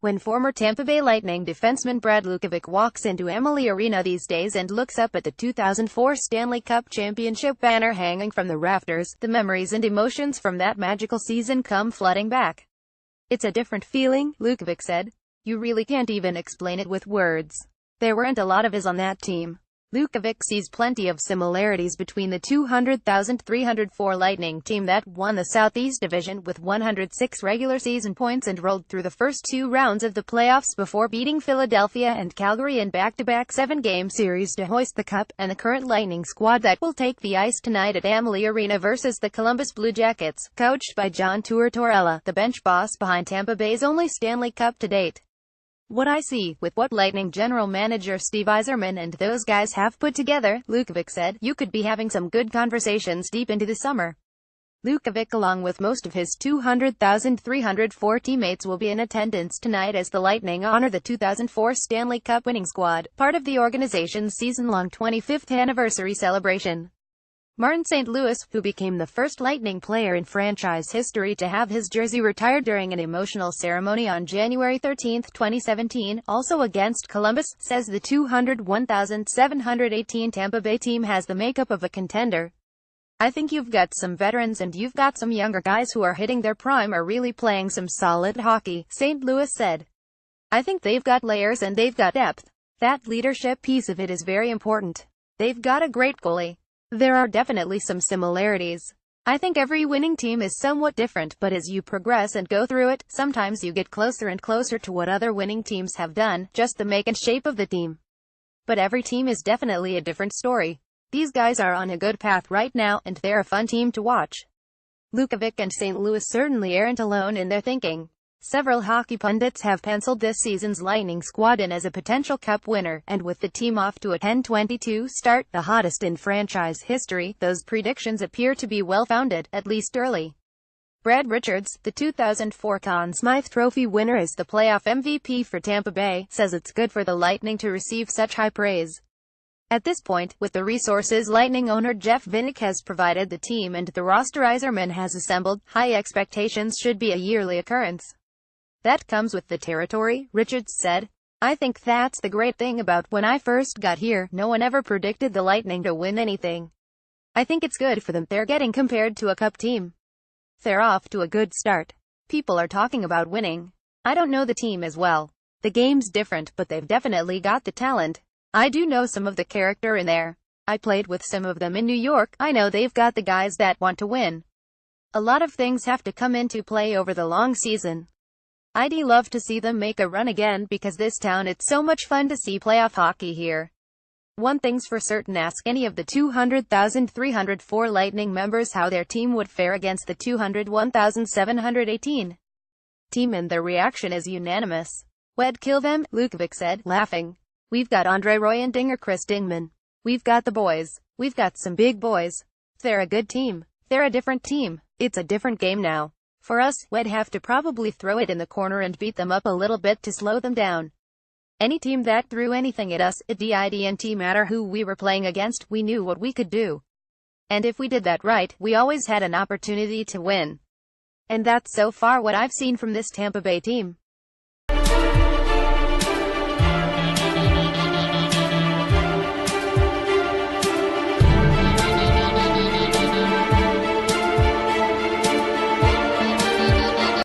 When former Tampa Bay Lightning defenseman Brad Lukowich walks into AMALIE Arena these days and looks up at the 2004 Stanley Cup championship banner hanging from the rafters, the memories and emotions from that magical season come flooding back. "It's a different feeling," Lukowich said. "You really can't even explain it with words. There weren't a lot of us on that team." Lukowich sees plenty of similarities between the 200,304 Lightning team that won the Southeast Division with 106 regular season points and rolled through the first two rounds of the playoffs before beating Philadelphia and Calgary in back-to-back 7-game series to hoist the cup, and the current Lightning squad that will take the ice tonight at AMALIE Arena versus the Columbus Blue Jackets, coached by John Tortorella, the bench boss behind Tampa Bay's only Stanley Cup to date. "What I see, with what Lightning general manager Steve Yzerman and those guys have put together," Lukowich said, "you could be having some good conversations deep into the summer." Lukowich, along with most of his 200,304 teammates, will be in attendance tonight as the Lightning honor the 2004 Stanley Cup winning squad, part of the organization's season-long 25th anniversary celebration. Martin St. Louis, who became the first Lightning player in franchise history to have his jersey retired during an emotional ceremony on January 13, 2017, also against Columbus, says the 201,718 Tampa Bay team has the makeup of a contender. "I think you've got some veterans and you've got some younger guys who are hitting their prime are really playing some solid hockey," St. Louis said. "I think they've got layers and they've got depth. That leadership piece of it is very important. They've got a great goalie. There are definitely some similarities. I think every winning team is somewhat different, but as you progress and go through it, sometimes you get closer and closer to what other winning teams have done, just the make and shape of the team. But every team is definitely a different story. These guys are on a good path right now, and they're a fun team to watch." Lukowich and St. Louis certainly aren't alone in their thinking. Several hockey pundits have penciled this season's Lightning squad in as a potential cup winner, and with the team off to a 10-22 start, the hottest in franchise history, those predictions appear to be well-founded, at least early. Brad Richards, the 2004 Conn Smythe Trophy winner as the playoff MVP for Tampa Bay, says it's good for the Lightning to receive such high praise. At this point, with the resources Lightning owner Jeff Vinik has provided the team and the roster Yzerman has assembled, high expectations should be a yearly occurrence. "That comes with the territory," Richards said. "I think that's the great thing about when I first got here, no one ever predicted the Lightning to win anything. I think it's good for them. They're getting compared to a cup team. They're off to a good start. People are talking about winning. I don't know the team as well. The game's different, but they've definitely got the talent. I do know some of the character in there. I played with some of them in New York. I know they've got the guys that want to win. A lot of things have to come into play over the long season. I'd love to see them make a run again because this town, it's so much fun to see playoff hockey here." One thing's for certain, ask any of the 200,304 Lightning members how their team would fare against the 201,718 team, and their reaction is unanimous. "We'd kill them," Lukowich said, laughing. "We've got Andre Roy and Dinger Chris Dingman. We've got the boys. We've got some big boys. They're a good team. They're a different team. It's a different game now. For us, we'd have to probably throw it in the corner and beat them up a little bit to slow them down. Any team that threw anything at us, it didn't matter who we were playing against, we knew what we could do. And if we did that right, we always had an opportunity to win. And that's so far what I've seen from this Tampa Bay team."